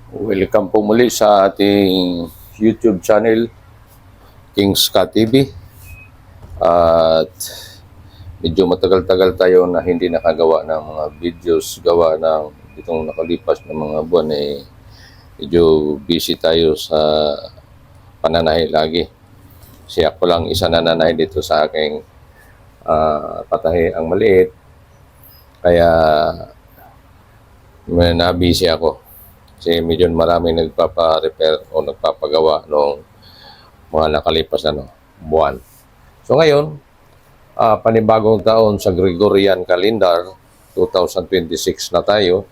Welcome po muli sa ating YouTube channel, Kings Ka TV. At medyo matagal-tagal tayo na hindi nakagawa ng mga videos gawa ng itong nakalipas na mga buwan medyo busy tayo sa pananahi lagi. Kasi ako lang isa nananahi dito sa aking patahi ang maliit. Kaya may nabisi ako. Kasi medyo maraming nagpapa-repair o nagpapagawa noong mga nakalipas na buwan. So ngayon, panibagong taon sa Gregorian calendar, 2026 na tayo.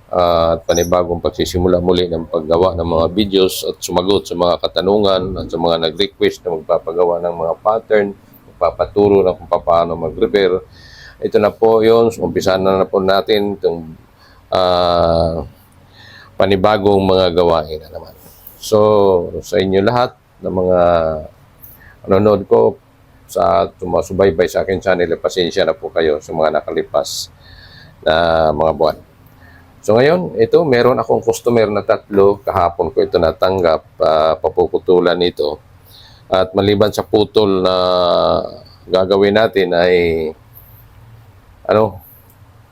At panibagong pagsisimula muli ng paggawa ng mga videos at sumagot sa mga katanungan at sa mga nag-request na magpapagawa ng mga pattern, magpapaturo na kung paano mag-repair. Ito na po yun. So, umpisahan na po natin itong panibagong mga gawain na naman. So, sa inyo lahat na mga nanonood ko sa sumasubaybay sa akin channel, pasensya na po kayo sa mga nakalipas na mga buwan. So ngayon, ito, meron akong customer na 3, kahapon ko ito natanggap, papuputulan ito. At maliban sa putol na gagawin natin ay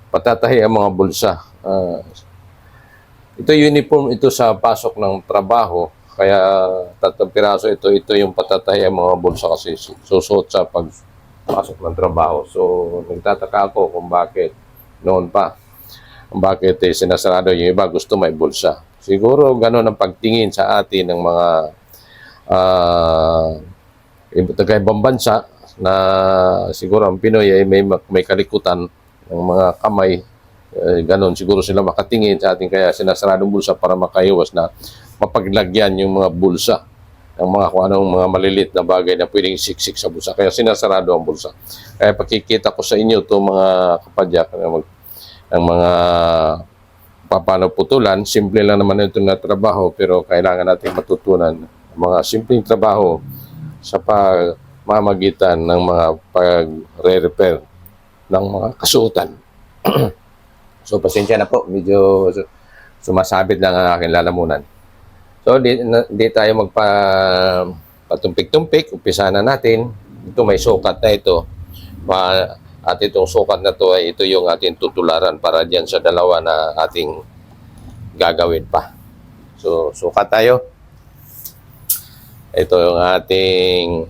patatahi ang mga bulsa. Ito uniform ito sa pasok ng trabaho, kaya 3 piraso ito yung patatahi ang mga bulsa kasi susuot sa pagpasok ng trabaho. So nagtataka ako kung bakit noon pa, bakit sinasarado yung iba, gusto may bulsa. Siguro gano'n ang pagtingin sa atin ng mga taga-ibang bansa na siguro ang Pinoy ay may kalikutan ng mga kamay. Ganon siguro sila makatingin sa ating, kaya sinasaradong bulsa para makaiwas na mapaglagyan yung mga bulsa ng mga kung anong mga malilit na bagay na pwedeng siksik sa bulsa, kaya sinasarado ang bulsa. Kaya pakikita ko sa inyo to mga kapadyak ng mga paano putulan. Simple lang naman ito na trabaho, pero kailangan natin matutunan mga simpleng trabaho sa pamamagitan ng mga pagre-repair ng mga kasuotan. So, pasensya na po. Medyo sumasabit lang ang aking lalamunan. So, di tayo patumpik-tumpik. Umpisa na natin. Ito may sukat na ito. At itong sukat na ito ay ito yung ating tutularan para dyan sa dalawa na ating gagawin pa. So, sukat tayo. Ito yung ating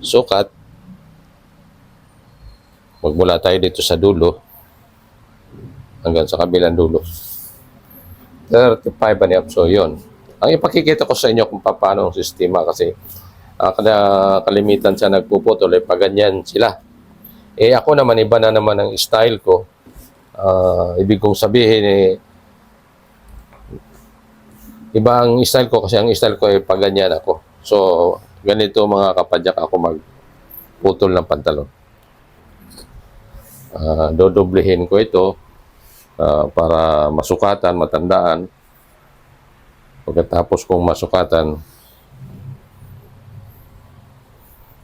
sukat. Magmula tayo dito sa dulo hanggang sa kabilang dulo. 35 and so yun. Ang ipakikita ko sa inyo kung paano ang sistema, kasi kalimitan sa nagpuputol ay paganyan sila. Ako naman, iba na naman ang style ko. Ibig kong sabihin iba ang style ko, kasi ang style ko ay paganyan ako. So, ganito mga kapadyak ako magputol ng pantalon. Dodoblehin ko ito para masukatan, matandaan. Pagkatapos kong masukatan,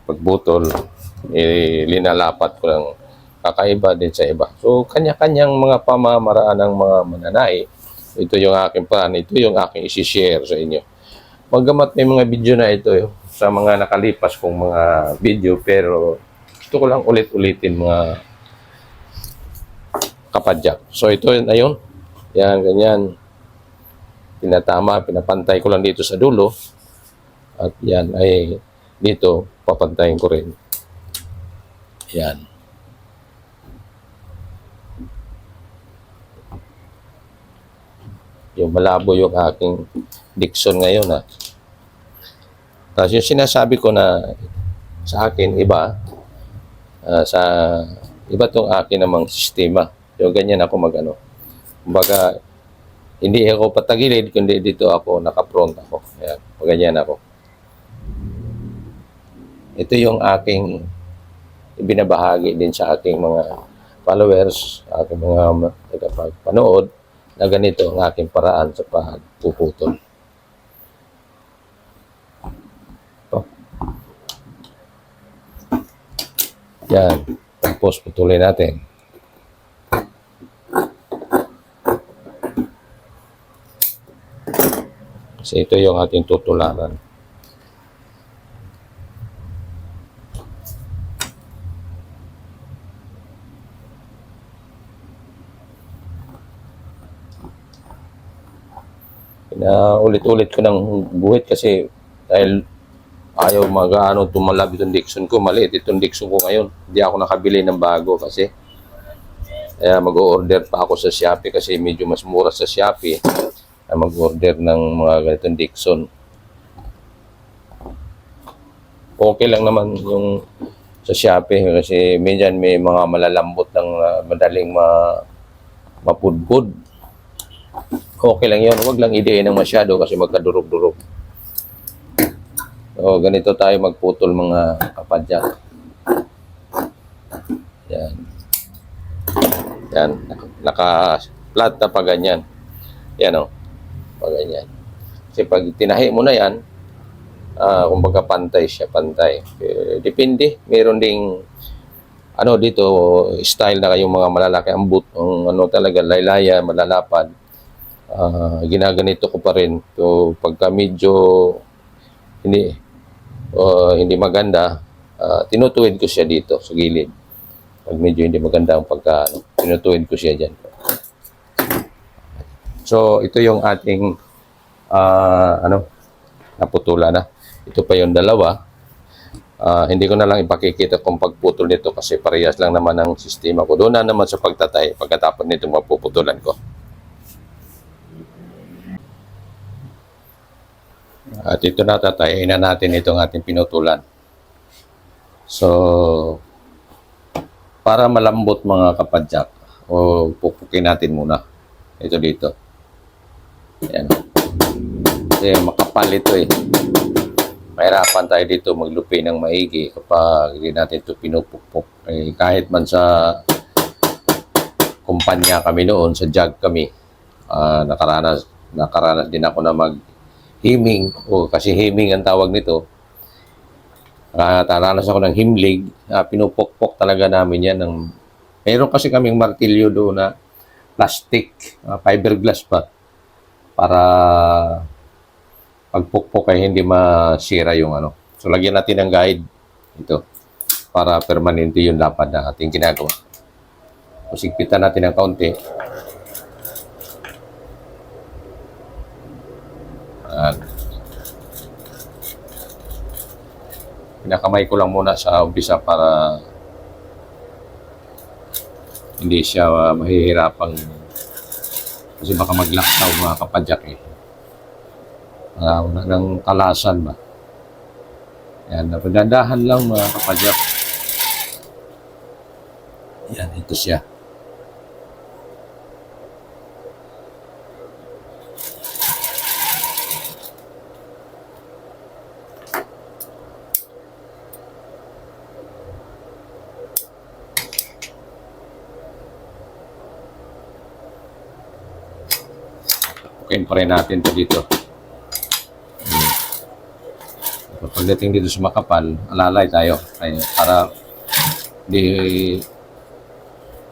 pagbutol, linalapat ko lang, kakaiba din sa iba. So, kanya-kanyang mga pamamaraan ng mga mananahi. Ito yung aking plan, ito yung aking isi-share sa inyo. Magamat may mga video na ito sa mga nakalipas kong mga video, pero gusto ko lang ulit-ulitin mga kapadyak. So ito na yun. Yan, ganyan. Pinatama, pinapantay ko lang dito sa dulo. At yan ay dito, papantayin ko rin. Yan. Yung malabo yung aking diction ngayon Tapos yung sinasabi ko na sa akin iba, sa iba tong akin namang sistema. So, ganyan ako Kumbaga, hindi ako patagilid, kundi dito ako, nakapront ako. Ayan, ganyan ako. Ito yung aking ibinabahagi din sa aking mga followers, aking mga nagpapanood, na ganito ang aking paraan sa pagpuputol. Yan. Tapos putulin natin. Kasi ito yung ating tutularan. Ulit-ulit ko ng buhit kasi dahil ayaw mag-ano tumalab itong Dixon ko. Maliit itong Dixon ko ngayon. Hindi ako nakabili ng bago kasi. Kaya mag-o-order pa ako sa Shopee kasi medyo mas mura sa Shopee na mag-order ng mga ganitong Dixon. Okay lang naman yung sa Shopee kasi medyan may mga malalambot ng madaling mapudpud. Okay lang yun. Huwag lang idein ng masyado kasi magkadurog-durog. So, ganito tayo magputol mga kapadyak. Yan. Yan. Naka-flat na pa ganyan. Yan o. Pa ganyan. Kasi pag tinahi mo na yan, kumbaga pantay siya, pantay. Depende. Meron ding ano dito, style na kayong mga malalaki ang ano talaga, laylaya, malalapad. Ginaganito ko pa rin. So, pagka medyo hindi maganda, tinutuwid ko siya dito sa gilid. Pag medyo hindi maganda ang tinutuwid ko siya dyan. So, ito yung ating naputula na. Ito pa yung dalawa. Hindi ko na lang ipakikita kung pagputol nito kasi parehas lang naman ang sistema ko. Doon na naman sa pagtatay pagkatapos nito mapuputulan ko. At ito na tatayin na natin itong ating pinutulan. So, para malambot mga kapadyak, pupukin natin muna. Ito dito. Ayan. Kasi makapal ito eh. Mahirapan tayo dito maglupi ng maigi kapag hindi natin ito pinupukpok. Kahit man sa kumpanya kami noon, sa jug kami, nakaranas din ako na himing, kasi himing ang tawag nito. Nakaranas ako ng himlig, pinupokpok talaga namin yan. Meron kasi kaming martilyo doon na plastic, fiberglass pa, para pagpukpok ay hindi masira yung ano. So, lagyan natin ng guide ito para permanente yung lapad na ating ginagawa. So, sigpitan natin ng kaunti. Pinakamay ko lang muna sa umpisa para hindi siya mahihirapang kasi baka maglaktaw mga kapadyak eh. Ng kalasan ba. Yan, napadadahan lang mga kapadyak. Yan, ito siya. Okay pa rin natin ito dito. Pagdating dito sa makapal, alalay tayo para di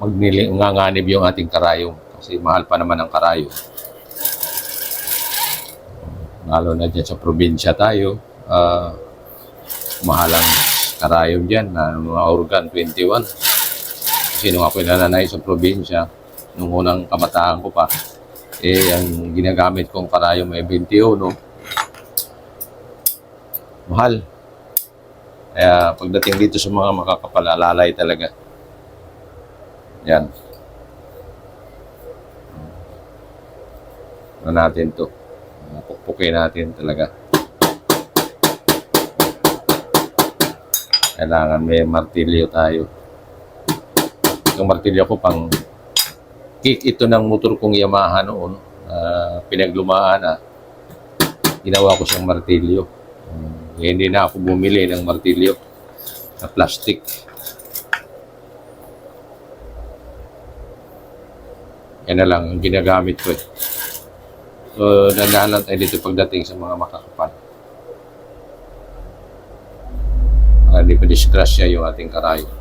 nganganib yung ating karayom kasi mahal pa naman ang karayom. Lalo na dyan sa probinsya tayo, mahal ang karayom dyan na mga organ 21. Kasi nung ako'y nananay sa probinsya, nung unang kabataan ko pa, ang ginagamit kong karayom ay 21, no? Mahal. Kaya pagdating dito sa mga makakapal, alalay talaga. Yan. Ano natin to? Pukpukin natin talaga. Kailangan may martilyo tayo. Itong martilyo ko pang kick ito ng motor kong Yamaha noon. Pinaglumaan na. Ginawa ko siyang martilyo. Hindi na ako bumili ng martilyo na plastic. Yan na lang ang ginagamit ko eh. So, dandahan lang tayo dito pagdating sa mga makakapal. Hindi pa disgrasya yung ating karayo.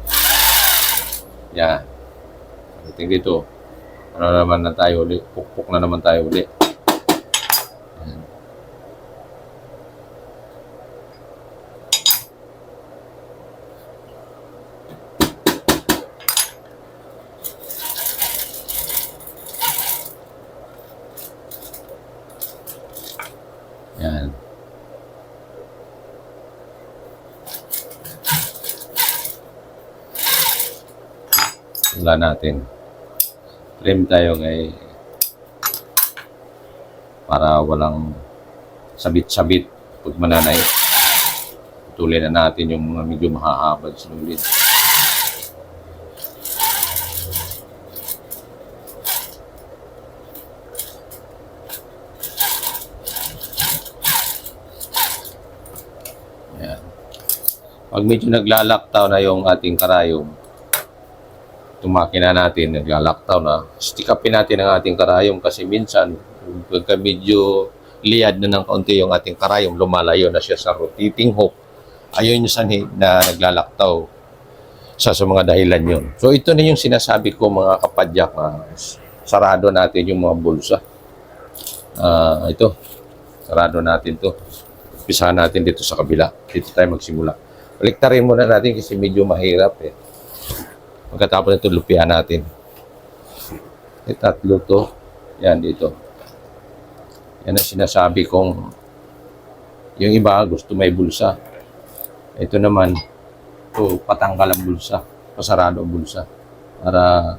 Yan. Pagdating dito, ano naman na tayo ulit. Pukpok na naman tayo ulit. Yan. Wala natin. Trim tayo para walang sabit-sabit pag mananay. Tuloy na natin yung mga medyo mahahabad sinulid. Ayan. Pag medyo naglalaktaw na yung ating karayom, itong makina natin, naglalaktaw na, stick upin natin ang ating karayom kasi minsan, pagka medyo liad na ng kaunti yung ating karayom, lumalayo na siya sa rotating hook. Ayun yung sanhi na naglalaktaw sa mga dahilan yun. So ito na yung sinasabi ko mga kapadyak, sarado natin yung mga bulsa. Ito, sarado natin to. Umpisahan natin dito sa kabila. Dito tayo magsimula. Baliktarin muna natin kasi medyo mahirap eh. Pagkatapos nito, lupian natin. Tatlo to. Yan, dito. Yan ang sinasabi kong yung iba gusto may bulsa. Ito naman, patanggal ang bulsa. Pasarado ang bulsa. Para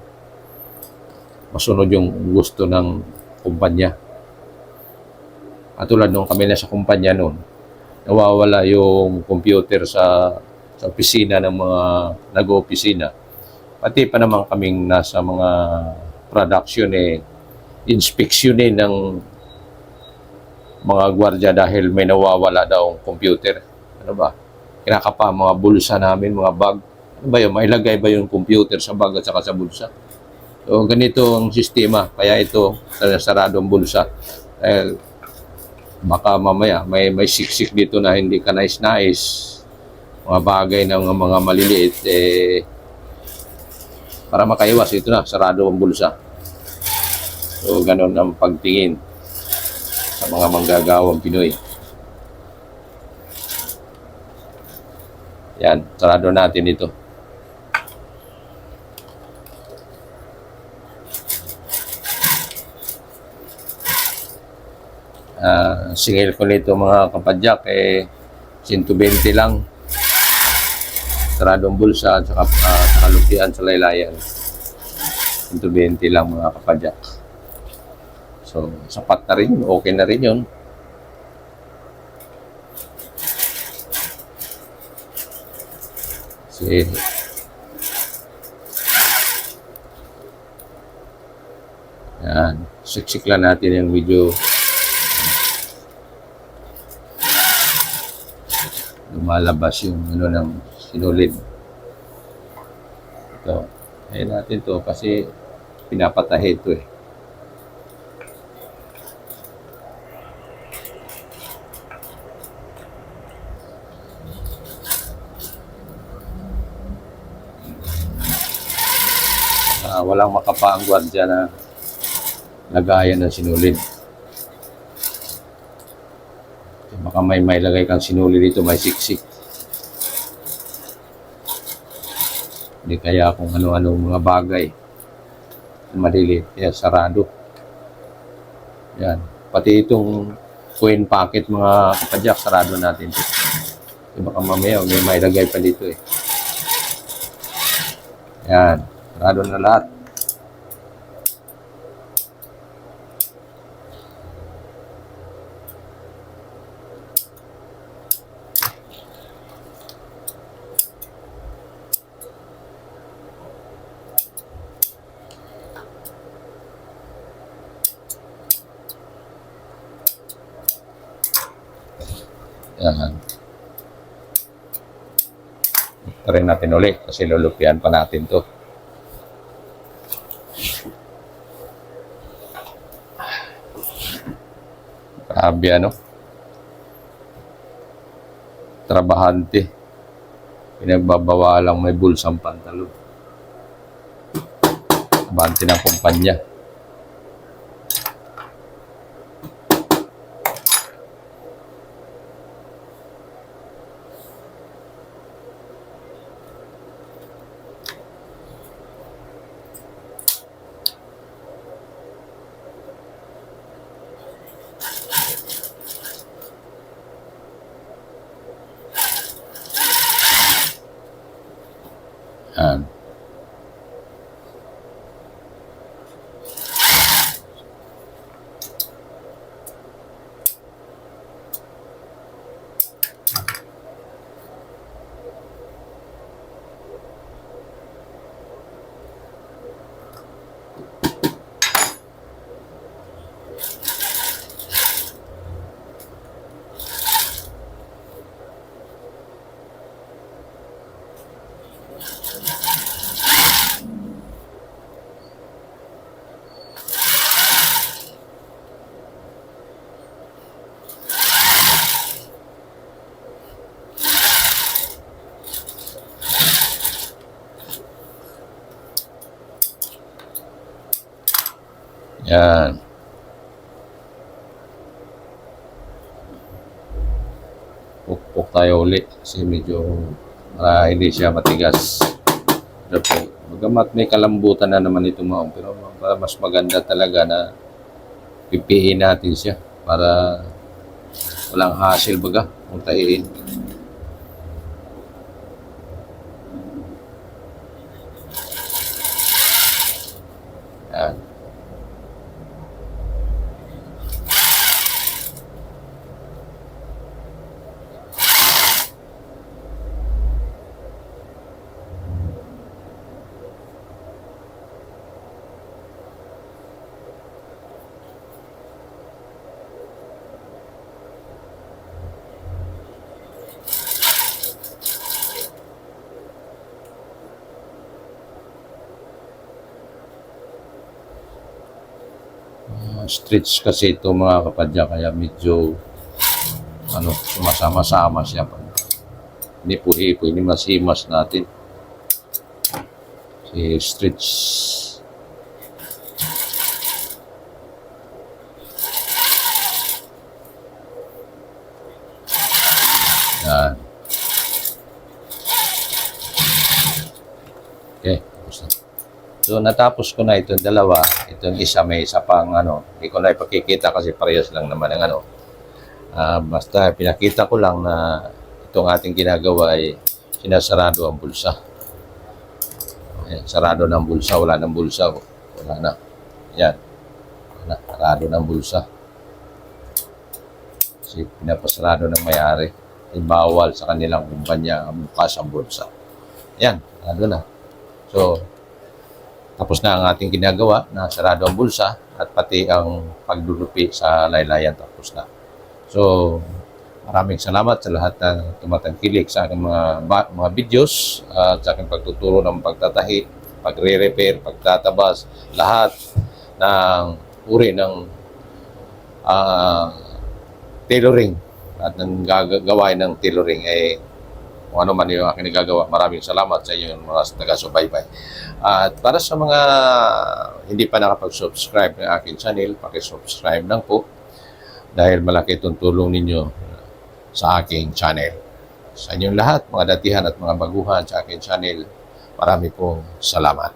masunod yung gusto ng kumpanya. Katulad nung kami na sa kumpanya noon, nawawala yung computer sa opisina ng mga nag-opisina. Pati pa naman kaming nasa mga production inspeksyonin ng mga gwardiya dahil may nawawala daw ang computer. Ano ba? Kinakapa mga bulsa namin, mga bag. Ano ba yun? Mailagay ba yung computer sa bag at saka sa bulsa? So, ganito ang sistema. Kaya ito, sarado ang bulsa. Baka mamaya may siksik dito na hindi ka nais-nais. Mga bagay ng mga maliliit, para makaiwas, ito na, sarado ang bulsa. So, ganun ang pagtingin sa mga manggagawang Pinoy. Yan, sarado natin ito. Singil ko nito mga kapadyak, 120 lang. Saradong bulsa at saka lupian sa laylayan. 120 lang mga kapadyak. So, sapat na rin yun. Okay na rin yun. Kasi, yan. Siksik lang natin yung video. Lumalabas yung ng sinulid. Ito. Ayun natin to kasi pinapatahi ito eh. Walang makapaang gwardiya na lagayan ng sinulid. Baka may lagay kang sinulid dito, may siksik. Hindi kaya kung ano-ano mga bagay. Maliliit, kaya sarado. Yan. Pati itong coin pocket mga kapadyak, sarado natin ito. Baka mamaya may lagay pa dito eh. Yan. Sarado na lahat. Yan. Try natin ulit kasi lulupian pa natin to. Grabe ano. Trabahante. Pinagbabawalang may bulsang pantalon. Trabahante ng kumpanya. Yan. Yan. Pukpok tayo ulit kasi medyo hindi siya matigas. Pero po, bagamat may kalambutan na naman ito mga pero para mas maganda talaga na pipiin natin siya para walang hassle baga kung taiin. Yan. Stretch kasi ito mga kapadya kaya medyo sumasama-sama siya pa. Nipuhi-puhi, inimas-imas natin. Si stretch. Yan. Okay, tapos na. So, natapos ko na itong dalawa. Itong isa, may isa pang hindi ko na ipakikita kasi parehas lang naman ang basta pinakita ko lang na itong ating ginagawa ay sinasarado ang bulsa. Ayan, sarado ng bulsa, wala ng bulsa. Wala na. Yan. Sarado ng bulsa. Kasi pinapasarado ng may-ari. Ay bawal sa kanilang kumpanya ang bukas ang bulsa. Yan, sarado na. So, tapos na ang ating ginagawa na sarado ang bulsa at pati ang pagdudupi sa laylayan tapos na. So, maraming salamat sa lahat ng tumatangkilik sa aking mga videos at sa aking pagtuturo ng pagtatahi, pagre-repair, pagtatabas, lahat ng uri ng tailoring at ng gawain ng tailoring ay kung ano man yung aking nagagawa. Maraming salamat sa inyo mga taga-subaybay. At para sa mga hindi pa nakapag-subscribe ng aking channel, paki-subscribe lang po dahil malaki itong tulong ninyo sa aking channel. Sa inyong lahat, mga datihan at mga baguhan sa aking channel, marami pong salamat.